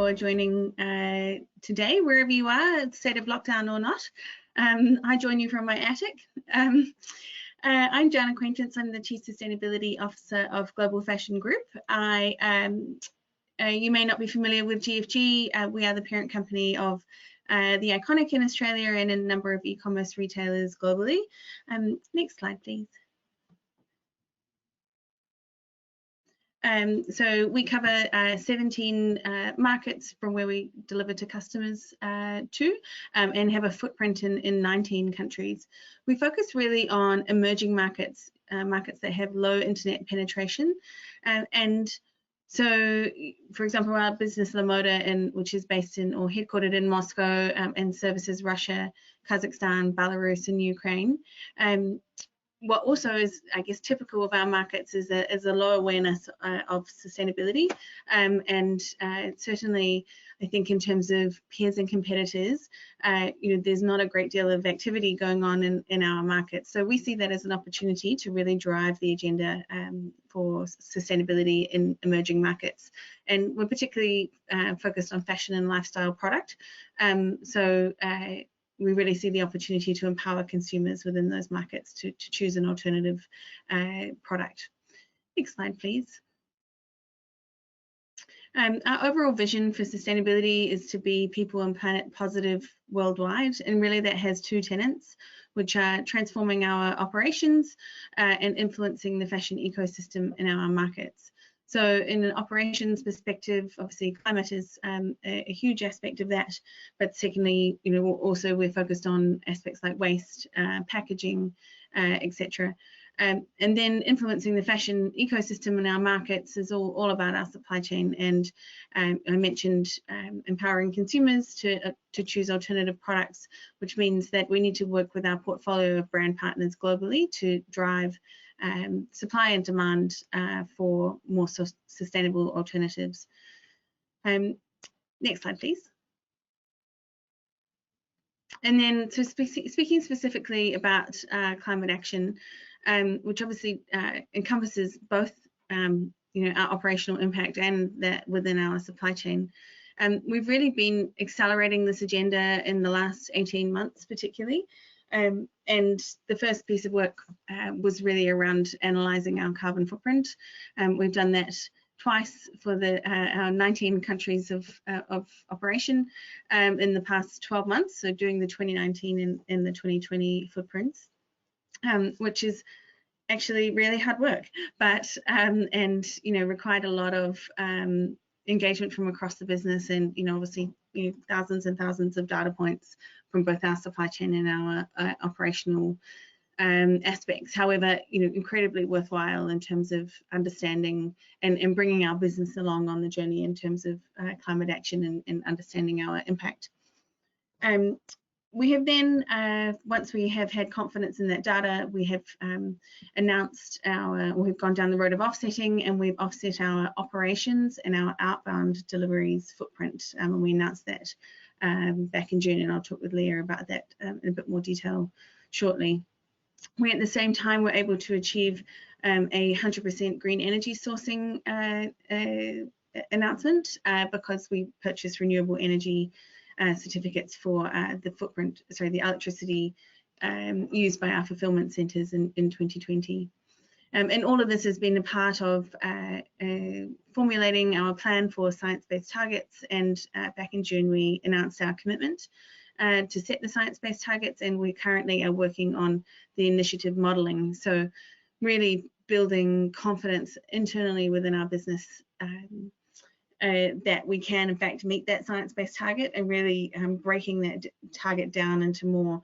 for joining today, wherever you are, state of lockdown or not. I join you from my attic. I'm Jaana Quaintance. I'm the Chief Sustainability Officer of Global Fashion Group. You may not be familiar with GFG. We are the parent company of The Iconic in Australia and a number of e-commerce retailers globally. Next slide, please. So we cover 17 markets from where we deliver to customers and have a footprint in 19 countries. We focus really on emerging markets, markets that have low internet penetration. And so, for example, our business Lamoda, which is based in or headquartered in Moscow and services Russia, Kazakhstan, Belarus and Ukraine. What also is, I guess, typical of our markets is a low awareness of sustainability, and certainly, I think in terms of peers and competitors, there's not a great deal of activity going on in our markets. So we see that as an opportunity to really drive the agenda for sustainability in emerging markets, and we're particularly focused on fashion and lifestyle product. We really see the opportunity to empower consumers within those markets to choose an alternative product. Next slide, please. Our overall vision for sustainability is to be people and planet positive worldwide, and really that has two tenets, which are transforming our operations and influencing the fashion ecosystem in our markets. So in an operations perspective, obviously climate is a huge aspect of that, but secondly, also we're focused on aspects like waste, packaging, etc. And then influencing the fashion ecosystem in our markets is all about our supply chain. And I mentioned empowering consumers to choose alternative products, which means that we need to work with our portfolio of brand partners globally to drive supply and demand for more sustainable alternatives. Next slide, please. And then, so speaking specifically about climate action, which obviously encompasses both, our operational impact and that within our supply chain. We've really been accelerating this agenda in the last 18 months, particularly. And the first piece of work was really around analysing our carbon footprint. We've done that twice for our 19 countries of operation in the past 12 months, so doing the 2019 and the 2020 footprints, which is actually really hard work, but required a lot of engagement from across the business, and obviously thousands and thousands of data points from both our supply chain and our operational aspects. However, incredibly worthwhile in terms of understanding and bringing our business along on the journey in terms of climate action and understanding our impact. We have then, once we have had confidence in that data, we have announced we've gone down the road of offsetting, and we've offset our operations and our outbound deliveries footprint, and we announced that back in June, and I'll talk with Leah about that in a bit more detail shortly. We at the same time were able to achieve a 100% green energy sourcing announcement because we purchased renewable energy certificates for the electricity used by our fulfillment centres in 2020. And all of this has been a part of formulating our plan for science-based targets, and back in June we announced our commitment to set the science-based targets, and we currently are working on the initiative modelling. So really building confidence internally within our business that we can in fact meet that science-based target, and really breaking that target down into more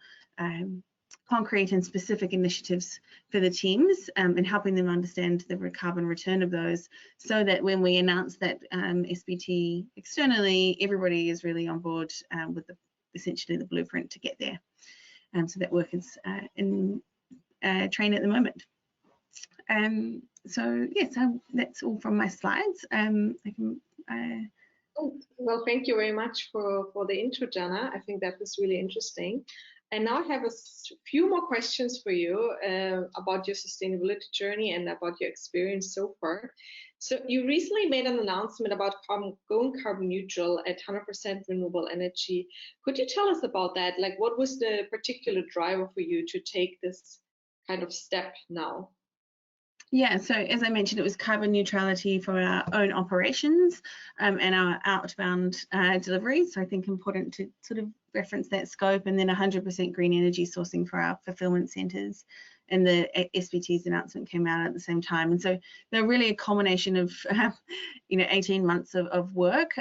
concrete and specific initiatives for the teams, and helping them understand the carbon return of those, so that when we announce that SBT externally, everybody is really on board with essentially the blueprint to get there. So that work is in train at the moment. So yes, that's all from my slides. Well, thank you very much for the intro, Jaana. I think that was really interesting. And now I have a few more questions for you about your sustainability journey and about your experience so far. So you recently made an announcement about going carbon neutral at 100% renewable energy. Could you tell us about that? Like, what was the particular driver for you to take this kind of step now? Yeah, so as I mentioned, it was carbon neutrality for our own operations and our outbound deliveries. So I think important to sort of reference that scope, and then 100% green energy sourcing for our fulfillment centres. And the SBT's announcement came out at the same time. And so they're really a culmination of, 18 months of work.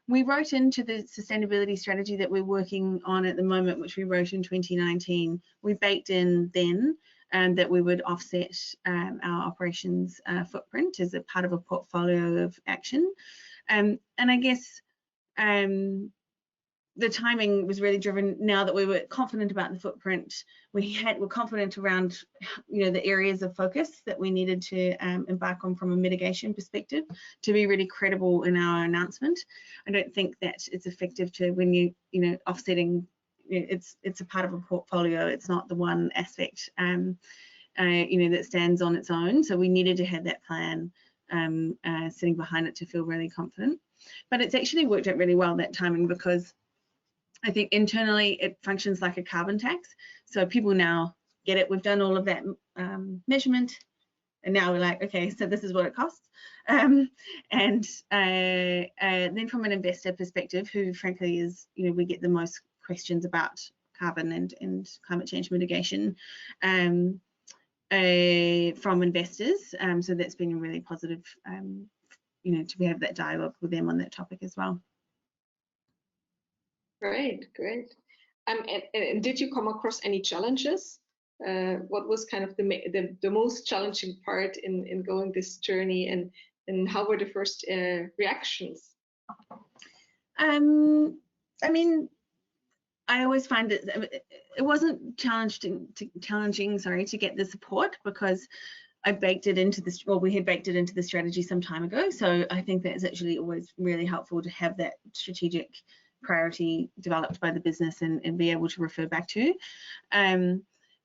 We wrote into the sustainability strategy that we're working on at the moment, which we wrote in 2019. We baked in then that we would offset our operations footprint as a part of a portfolio of action. And I guess the timing was really driven now that we were confident about the footprint. We're confident around, the areas of focus that we needed to embark on from a mitigation perspective to be really credible in our announcement. I don't think that it's effective to when offsetting. It's a part of a portfolio. It's not the one aspect, that stands on its own. So we needed to have that plan sitting behind it to feel really confident. But it's actually worked out really well, that timing, because I think internally it functions like a carbon tax. So people now get it. We've done all of that measurement, and now we're like, okay, so this is what it costs. And then from an investor perspective, who frankly is, we get the most questions about carbon and climate change mitigation from investors. So that's been really positive, to have that dialogue with them on that topic as well. Great. And did you come across any challenges? What was kind of the most challenging part in going this journey, and how were the first reactions? I mean, I always find it wasn't challenging to get the support, because I baked it into this, well, we had baked it into the strategy some time ago. So I think that's actually always really helpful to have that strategic priority developed by the business and be able to refer back to.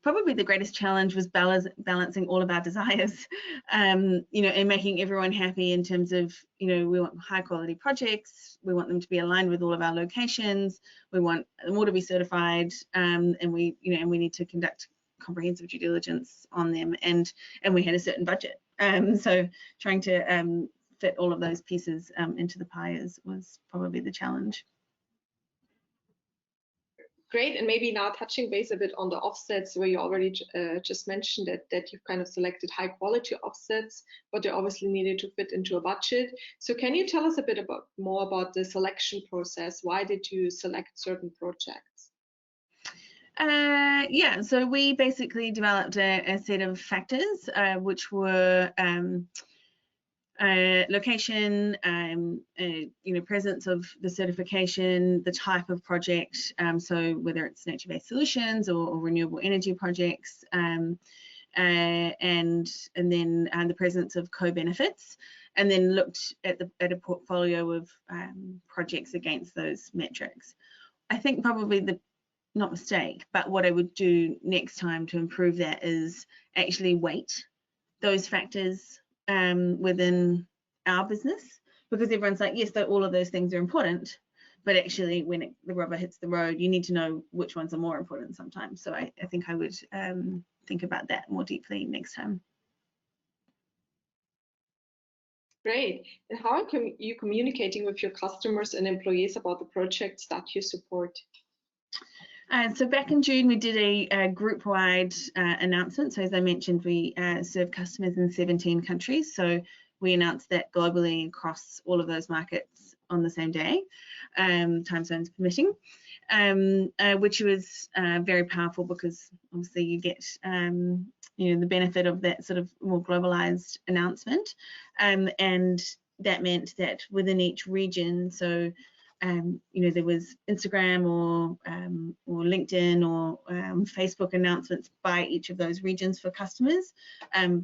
Probably the greatest challenge was balancing all of our desires, and making everyone happy in terms of, we want high quality projects, we want them to be aligned with all of our locations, we want them all to be certified, and we need to conduct comprehensive due diligence on them, and we had a certain budget. So trying to fit all of those pieces into the pie was probably the challenge. Great, and maybe now touching base a bit on the offsets, where you already just mentioned that you've kind of selected high quality offsets, but they obviously needed to fit into a budget. So can you tell us a bit more about the selection process? Why did you select certain projects? Yeah, so we basically developed a set of factors, which were location, presence of the certification, the type of project, so whether it's nature-based solutions or renewable energy projects, and then the presence of co-benefits, and then looked at a portfolio of projects against those metrics. I think probably not mistake, but what I would do next time to improve that is actually weight those factors within our business, because everyone's like, yes, all of those things are important, but actually when the rubber hits the road, you need to know which ones are more important sometimes. So I think I would think about that more deeply next time. Great. And how are you communicating with your customers and employees about the projects that you support? So back in June, we did a group-wide announcement. So as I mentioned, we serve customers in 17 countries. So we announced that globally across all of those markets on the same day, time zones permitting, which was very powerful, because obviously you get the benefit of that sort of more globalized announcement, and that meant that within each region, so there was Instagram or LinkedIn or Facebook announcements by each of those regions for customers,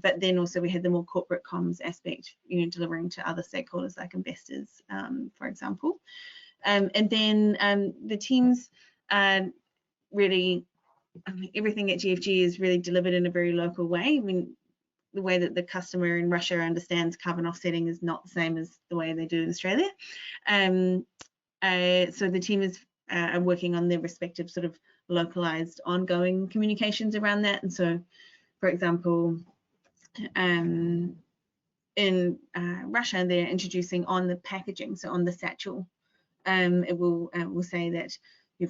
but then also we had the more corporate comms aspect, delivering to other stakeholders like investors, for example. And then the teams really, everything at GFG is really delivered in a very local way. I mean, the way that the customer in Russia understands carbon offsetting is not the same as the way they do in Australia. So the team is working on their respective sort of localized ongoing communications around that. And so, for example, in Russia, they're introducing on the packaging, so on the satchel, it will say that your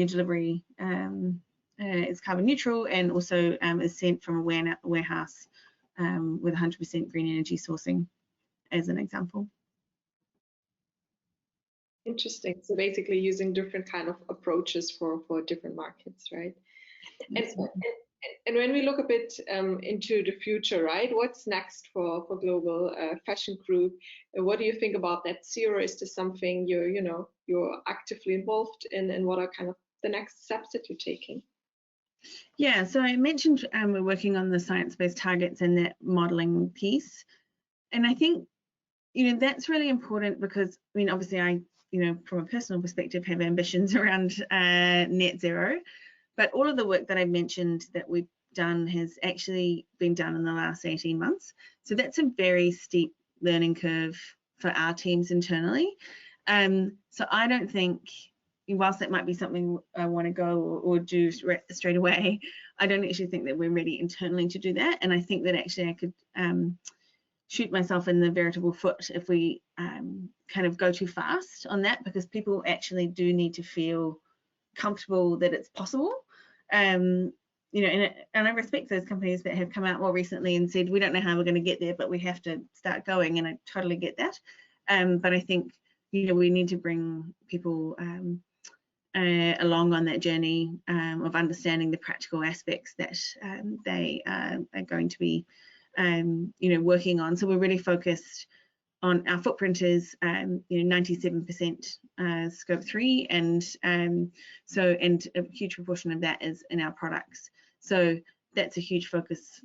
delivery is carbon neutral, and also is sent from a warehouse with 100% green energy sourcing, as an example. Interesting. So basically using different kind of approaches for different markets, right? And when we look a bit into the future, right? What's next for Global Fashion Group? What do you think about net zero? Is this something you're actively involved in, and what are kind of the next steps that you're taking? Yeah, so I mentioned we're working on the science-based targets and that modeling piece, and I think that's really important because obviously I from a personal perspective have ambitions around net zero. But all of the work that I mentioned that we've done has actually been done in the last 18 months. So that's a very steep learning curve for our teams internally. So I don't think, whilst that might be something I want to go or do straight away, I don't actually think that we're ready internally to do that. And I think that actually I could shoot myself in the veritable foot if we kind of go too fast on that, because people actually do need to feel comfortable that it's possible. And I respect those companies that have come out more recently and said, we don't know how we're going to get there, but we have to start going, and I totally get that. But I think, we need to bring people along on that journey of understanding the practical aspects that they are going to be, working on. So we're really focused on our footprint is 97% scope 3, and a huge proportion of that is in our products. So that's a huge focus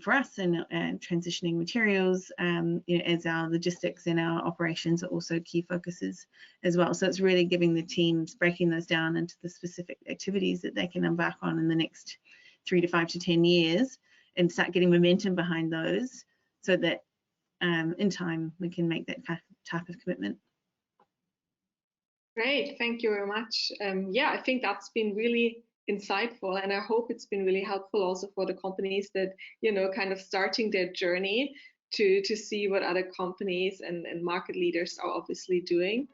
for us, and transitioning materials, as our logistics and our operations are also key focuses as well. So it's really giving the teams, breaking those down into the specific activities that they can embark on in the next 3 to 5 to 10 years, and start getting momentum behind those, so that in time we can make that type of commitment. Great, thank you very much. Yeah, I think that's been really insightful, and I hope it's been really helpful also for the companies that kind of starting their journey to see what other companies and market leaders are obviously doing.